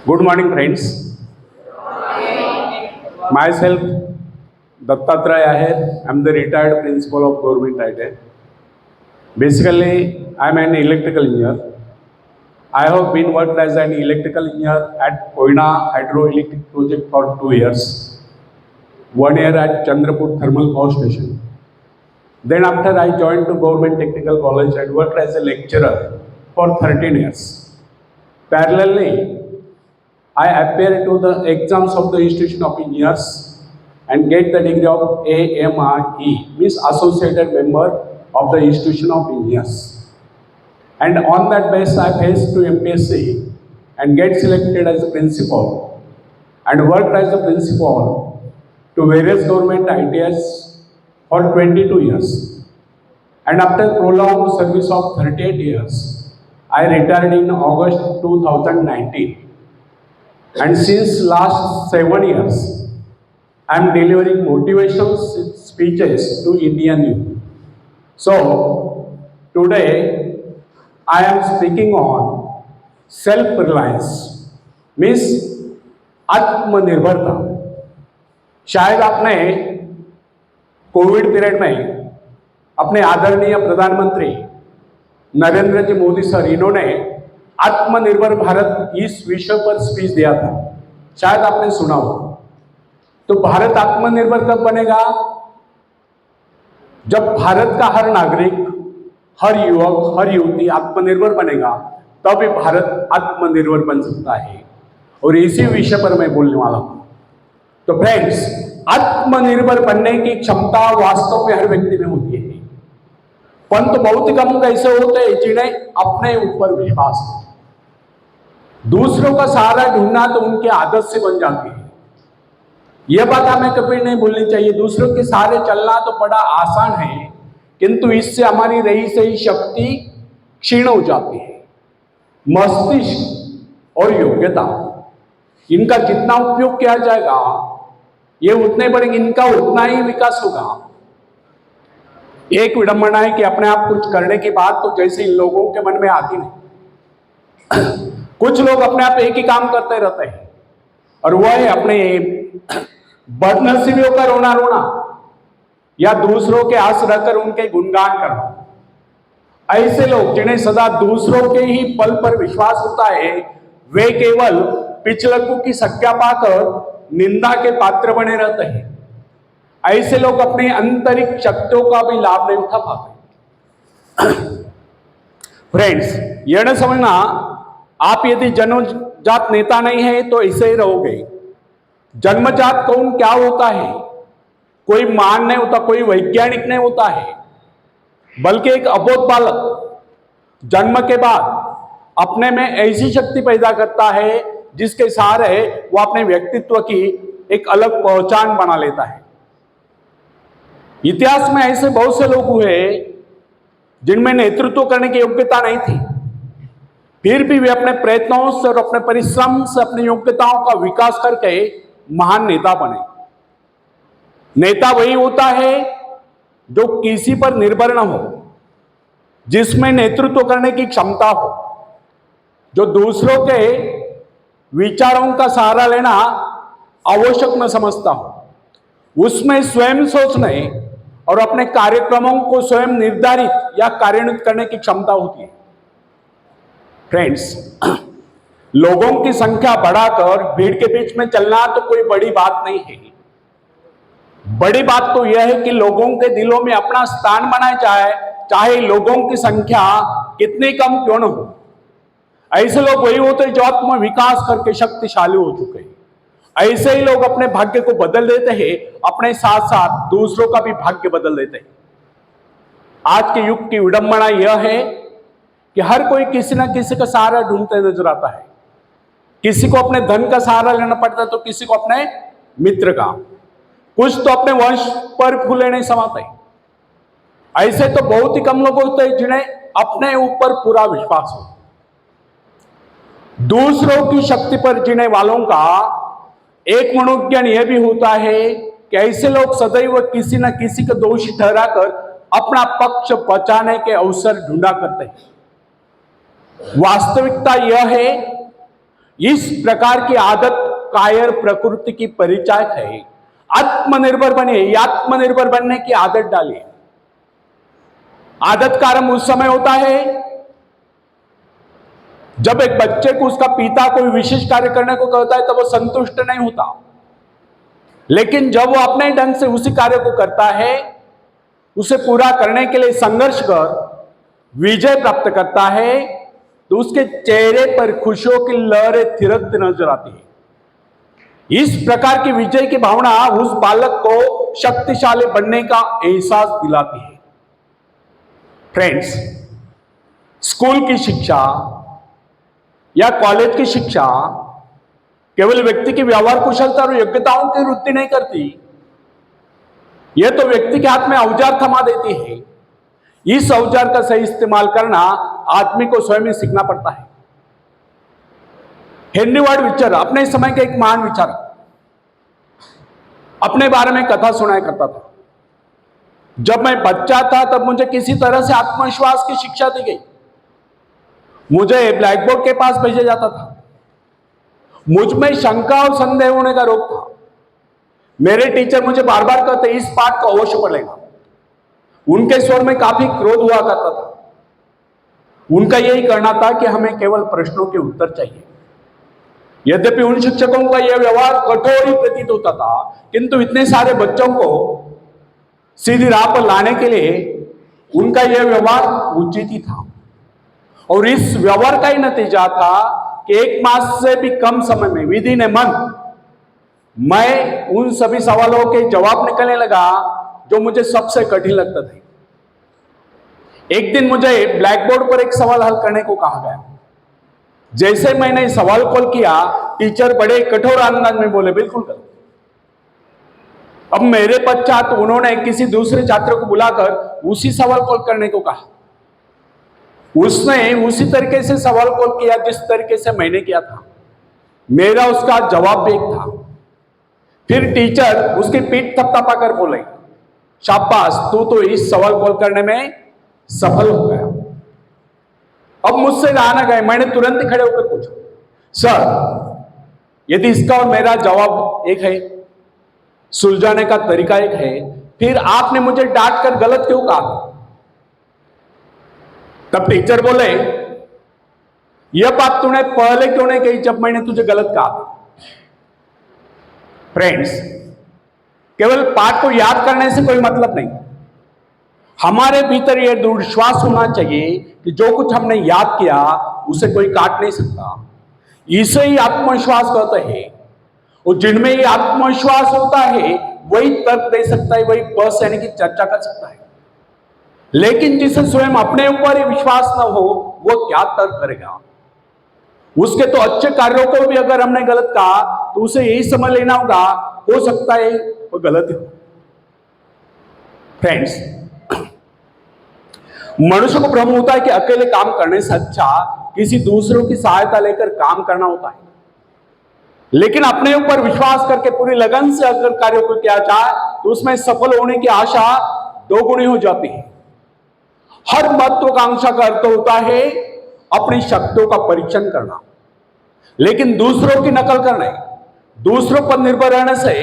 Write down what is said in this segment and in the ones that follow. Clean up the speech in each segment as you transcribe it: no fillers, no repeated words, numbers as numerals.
Good morning, friends. Myself, Dattatray Ahir. I'm the retired principal of Government ITI. Basically, I'm an electrical engineer. I have been worked as an electrical engineer at Koina Hydroelectric Project for 2 years. 1 year at Chandrapur Thermal Power Station. Then after I joined to Government Technical College and worked as a lecturer for 13 years. Parallelly, I appear to the exams of the Institution of Engineers and get the degree of AMRE, means Associated Member of the Institution of Engineers. And on that basis, I faced to MPSC and get selected as a principal and worked as a principal to various government ITIs for 22 years. And after prolonged service of 38 years, I retired in August 2019. And since last 7 years, I am delivering motivational speeches to Indian youth. So, today I am speaking on self-reliance, means आत्मनिर्भरता. शायद आपने Covid period में अपने आदरणीय प्रधानमंत्री नरेंद्र जी Modi sir इन्होंने आत्मनिर्भर भारत इस विषय पर स्पीच दिया था, शायद आपने सुना हो. तो भारत आत्मनिर्भर कब बनेगा? जब भारत का हर नागरिक, हर युवक, हर युवती आत्मनिर्भर बनेगा, तभी भारत आत्मनिर्भर बन सकता है. और इसी विषय पर मैं बोलने वाला हूं. तो फ्रेंड्स, आत्मनिर्भर बनने की क्षमता वास्तव में हर व्यक्ति में होती है, परंतु बहुत ही कम कैसे होते हैं जिन्हें अपने ऊपर विश्वास हो. दूसरों का सहारा ढूंढना तो उनकी आदत से बन जाती है. यह बात हमें कभी नहीं भूलनी चाहिए. दूसरों के सहारे चलना तो बड़ा आसान है, किंतु इससे हमारी रही सही शक्ति क्षीण हो जाती है. मस्तिष्क और योग्यता, इनका जितना उपयोग किया जाएगा, ये उतने बढ़ेंगे, इनका उतना ही विकास होगा. एक विडंबना है कि अपने आप कुछ करने की बात तो जैसे इन लोगों के मन में आती नहीं. कुछ लोग अपने आप एक ही काम करते रहते हैं, और वह है अपने बदनसीबियों का रोना रोना या दूसरों के आस रहकर उनके गुणगान करना. ऐसे लोग जिन्हें सदा दूसरों के ही बल पर विश्वास होता है, वे केवल पिछलकों की संज्ञा पाकर निंदा के पात्र बने रहते हैं. ऐसे लोग अपने आंतरिक शक्तियों का भी लाभ नहीं उठा पाते. फ्रेंड्स, यह न समझना आप यदि जन्मजात नेता नहीं है तो ऐसे ही रहोगे. जन्मजात कौन क्या होता है? कोई महान नहीं होता, कोई वैज्ञानिक नहीं होता है, बल्कि एक अबोध बालक जन्म के बाद अपने में ऐसी शक्ति पैदा करता है जिसके सहारे वो अपने व्यक्तित्व की एक अलग पहचान बना लेता है. इतिहास में ऐसे बहुत से लोग हुए जिनमें नेतृत्व करने की योग्यता नहीं थी, फिर भी वे अपने प्रयत्नों से और अपने परिश्रम से अपनी योग्यताओं का विकास करके महान नेता बने. नेता वही होता है जो किसी पर निर्भर न हो, जिसमें नेतृत्व करने की क्षमता हो, जो दूसरों के विचारों का सहारा लेना आवश्यक न समझता हो, उसमें स्वयं सोचने और अपने कार्यक्रमों को स्वयं निर्धारित या कार्यान्वित करने की क्षमता होती है. फ्रेंड्स, लोगों की संख्या बढ़ाकर भीड़ के बीच में चलना तो कोई बड़ी बात नहीं है. बड़ी बात तो यह है कि लोगों के दिलों में अपना स्थान बनाया जाए, चाहे लोगों की संख्या कितनी कम क्यों न हो. ऐसे लोग वही होते हैं जो आत्म विकास करके शक्तिशाली हो चुके हैं. ऐसे ही लोग अपने भाग्य को बदल देते हैं, अपने साथ साथ दूसरों का भी भाग्य बदल देते हैं. आज के युग की विडंबना यह है कि हर कोई किसी न किसी का सहारा ढूंढते नजर आता है. किसी को अपने धन का सहारा लेना पड़ता है, तो किसी को अपने मित्र का, कुछ तो अपने वंश पर फूले नहीं समाते. ऐसे तो बहुत ही कम लोग होते हैं जिन्हें अपने ऊपर पूरा विश्वास हो. दूसरों की शक्ति पर जीने वालों का एक मनोज्ञान यह भी होता है कि ऐसे लोग सदैव किसी न किसी को दोषी ठहराकर अपना पक्ष बचाने के अवसर ढूंढा करते हैं. वास्तविकता यह है इस प्रकार की आदत कायर प्रकृति की परिचायक है। आत्मनिर्भर बनिए, आत्मनिर्भर बनने की आदत डालिए। आदत का आरंभ उस समय होता है जब एक बच्चे को उसका पिता कोई विशेष कार्य करने को कहता है तो वो संतुष्ट नहीं होता, लेकिन जब वो अपने ढंग से उसी कार्य को करता है, उसे पूरा करने के लिए संघर्ष कर विजय प्राप्त करता है, तो उसके चेहरे पर खुशियों की लहरें थिरकती नजर आती है। इस प्रकार की विजय की भावना उस बालक को शक्तिशाली बनने का एहसास दिलाती है। फ्रेंड्स, स्कूल की शिक्षा या कॉलेज की शिक्षा केवल व्यक्ति की व्यवहार कुशलता और योग्यताओं की वृद्धि नहीं करती, यह तो व्यक्ति के हाथ में औजार थमा देती है। इस औजार का सही इस्तेमाल करना आदमी को स्वयं ही सीखना पड़ता है। हेनरी वार्ड विचर अपने समय के एक महान विचारक अपने बारे में कथा सुनाया करता था। जब मैं बच्चा था तब मुझे किसी तरह से आत्मविश्वास की शिक्षा दी गई। मुझे ब्लैक बोर्ड के पास भेजा जाता था। मुझ में शंका और संदेह होने का रोग था। मेरे टीचर मुझे बार बार कहते, इस पाठ को अवश्य पढ़ेगा। उनके स्वर में काफी क्रोध हुआ करता था। उनका यही कहना था कि हमें केवल प्रश्नों के उत्तर चाहिए। यद्यपि उन शिक्षकों का यह व्यवहार कठोर ही प्रतीत होता था, किंतु इतने सारे बच्चों को सीधी राह पर लाने के लिए उनका यह व्यवहार उचित ही था। और इस व्यवहार का ही नतीजा था कि 1 मास से भी कम समय में, विदिन ए मंथ, मैं उन सभी सवालों के जवाब निकलने लगा जो मुझे सबसे कठिन लगता था। एक दिन मुझे ब्लैक बोर्ड पर एक सवाल हल करने को कहा गया। जैसे मैंने सवाल कॉल किया, टीचर बड़े कठोर अंदाज में बोले, बिल्कुल करो। अब मेरे पश्चात उन्होंने किसी दूसरे छात्र को बुलाकर उसी सवाल कॉल करने को कहा। उसने उसी तरीके से सवाल कॉल किया जिस तरीके से मैंने किया था। मेरा उसका जवाब भी एक था। फिर टीचर उसकी पीठ थपथपाकर बोले, शाबाश, तू तो इस सवाल कॉल करने में सफल हो गया। अब मुझसे रहा ना गए, मैंने तुरंत ही खड़े होकर पूछा, सर, यदि इसका और मेरा जवाब एक है, सुलझाने का तरीका एक है, फिर आपने मुझे डांट कर गलत क्यों कहा? तब टीचर बोले, यह बात तूने पहले क्यों नहीं कही जब मैंने तुझे गलत कहा? फ्रेंड्स, केवल पाठ को याद करने से कोई मतलब नहीं। हमारे भीतर यह दृढ़ विश्वास होना चाहिए कि जो कुछ हमने याद किया उसे कोई काट नहीं सकता। इसे ही आत्मविश्वास कहते हैं। और जिनमें ये आत्मविश्वास होता है वही तर्क दे सकता है, वही बहस यानी कि चर्चा कर सकता है। लेकिन जिसे स्वयं अपने ऊपर ही विश्वास न हो, वो क्या तर्क करेगा? उसके तो अच्छे कार्यों को भी अगर हमने गलत कहा तो उसे यही समझ लेना होगा, हो सकता है वो गलत ही हो। फ्रेंड्स, मनुष्य को भ्रम होता है कि अकेले काम करने से अच्छा किसी दूसरों की सहायता लेकर काम करना होता है। लेकिन अपने ऊपर विश्वास करके पूरी लगन से अगर कार्य को किया जाए तो उसमें सफल होने की आशा दोगुनी हो जाती है। हर महत्वाकांक्षा का अर्थ होता है अपनी शक्तियों का परीक्षण करना, लेकिन दूसरों की नकल करना, दूसरों पर निर्भर रहने से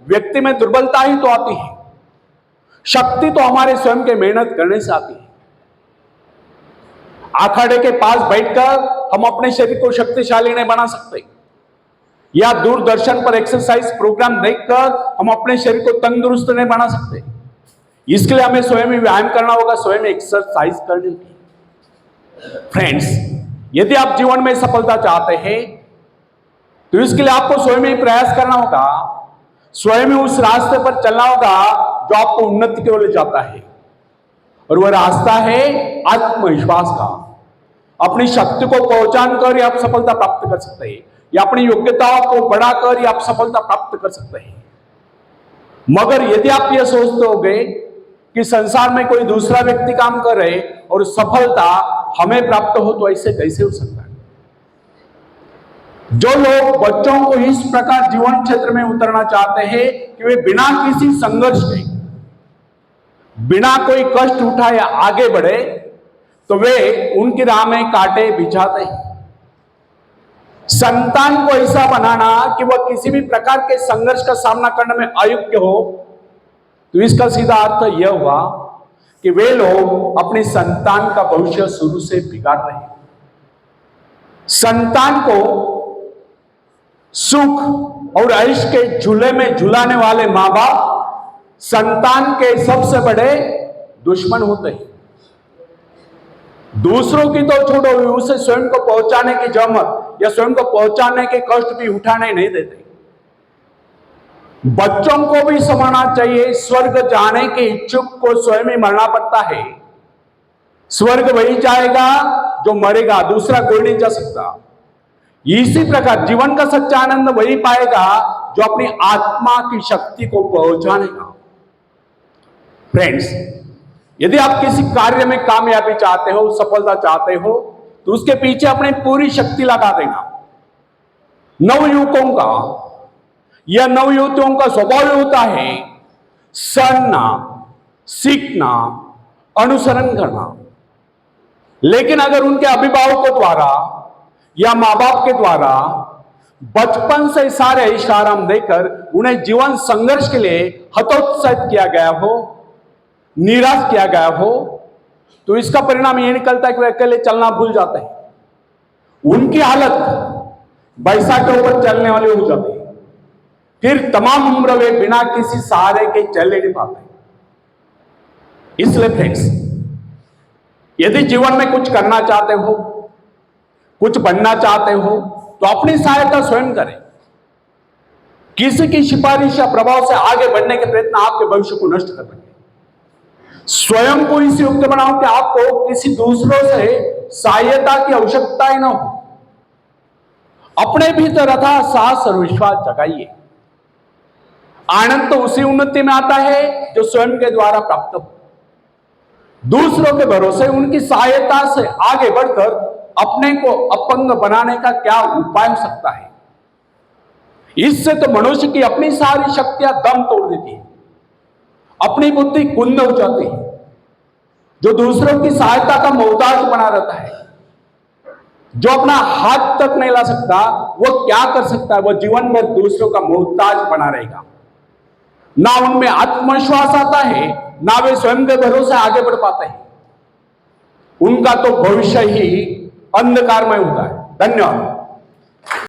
व्यक्ति में दुर्बलता ही तो आती है। शक्ति तो हमारे स्वयं के मेहनत करने से आती है। अखाड़े के पास बैठकर हम अपने शरीर को शक्तिशाली नहीं बना सकते, या दूरदर्शन पर एक्सरसाइज प्रोग्राम देखकर हम अपने शरीर को तंदुरुस्त नहीं बना सकते। इसके लिए हमें स्वयं ही व्यायाम करना होगा, स्वयं एक्सरसाइज करनी होगी। फ्रेंड्स, यदि आप जीवन में सफलता चाहते हैं तो इसके लिए आपको स्वयं ही प्रयास करना होगा, स्वयं ही उस रास्ते पर चलना होगा जो आपको उन्नति की ओर ले जाता है। और वह रास्ता है आत्मविश्वास का। अपनी शक्ति को पहचान कर आप सफलता प्राप्त कर सकते हैं, या अपनी योग्यताओं को बढ़ाकर आप सफलता प्राप्त कर सकते हैं। मगर यदि आप यह सोचते होंगे कि संसार में कोई दूसरा व्यक्ति काम कर रहे और सफलता हमें प्राप्त हो, तो ऐसे कैसे हो सकता है? जो लोग बच्चों को इस प्रकार जीवन क्षेत्र में उतरना चाहते हैं कि वे बिना किसी संघर्ष के, बिना कोई कष्ट उठाए आगे बढ़े, तो वे उनकी राह में कांटे बिछाते हैं। संतान को ऐसा बनाना कि वह किसी भी प्रकार के संघर्ष का सामना करने में अयोग्य हो, तो इसका सीधा अर्थ यह हुआ कि वे लोग अपनी संतान का भविष्य शुरू से बिगाड़ रहे हैं। संतान को सुख और ऐश के झूले में झुलाने वाले मां बाप संतान के सबसे बड़े दुश्मन होते हैं। दूसरों की तो छोड़ो, उसे स्वयं को पहुंचाने की जहमत या स्वयं को पहुंचाने के कष्ट भी उठाने नहीं देते। बच्चों को भी समझना चाहिए, स्वर्ग जाने के इच्छुक को स्वयं ही मरना पड़ता है। स्वर्ग वही जाएगा जो मरेगा, दूसरा कोई नहीं जा सकता। इसी प्रकार जीवन का सच्चा आनंद वही पाएगा जो अपनी आत्मा की शक्ति को पहुंचानेगा। फ्रेंड्स, यदि आप किसी कार्य में कामयाबी चाहते हो, सफलता चाहते हो, तो उसके पीछे अपनी पूरी शक्ति लगा देना। नवयुवकों का या नवयुवतियों का स्वभाव होता है सड़ना, सीखना, अनुसरण करना। लेकिन अगर उनके अभिभावकों द्वारा या मां बाप के द्वारा बचपन से सारे इशारा देकर उन्हें जीवन संघर्ष के लिए हतोत्साहित किया गया हो, निराश किया गया हो, तो इसका परिणाम यह निकलता है कि वे अकेले चलना भूल जाते हैं। उनकी हालत बैसा के ऊपर चलने वाली हो जाती है। फिर तमाम उम्र वे बिना किसी सहारे के चल नहीं पाते। इसलिए फ्रेंड्स, यदि जीवन में कुछ करना चाहते हो, कुछ बनना चाहते हो, तो अपनी सहायता स्वयं करें। किसी की सिफारिश या प्रभाव से आगे बढ़ने के प्रयत्न आपके भविष्य को नष्ट कर देंगे। स्वयं को इस योग्य बनाओ कि आपको किसी दूसरों से सहायता की आवश्यकता ही न हो। अपने भीतर अथाह साहस और विश्वास जगाइए। आनंद तो उसी उन्नति में आता है जो स्वयं के द्वारा प्राप्त हो। दूसरों के भरोसे उनकी सहायता से आगे बढ़कर अपने को अपंग बनाने का क्या उपाय हो सकता है? इससे तो मनुष्य की अपनी सारी शक्तियां दम तोड़ देती है, अपनी बुद्धि कुंद हो जाती है। जो दूसरों की सहायता का मोहताज बना रहता है, जो अपना हाथ तक नहीं ला सकता, वो क्या कर सकता है? वो जीवन भर दूसरों का मोहताज बना रहेगा। ना उनमें आत्मविश्वास आता है, ना वे स्वयं के भरोसे आगे बढ़ पाते हैं। उनका तो भविष्य ही अंधकारमय होता है। धन्यवाद।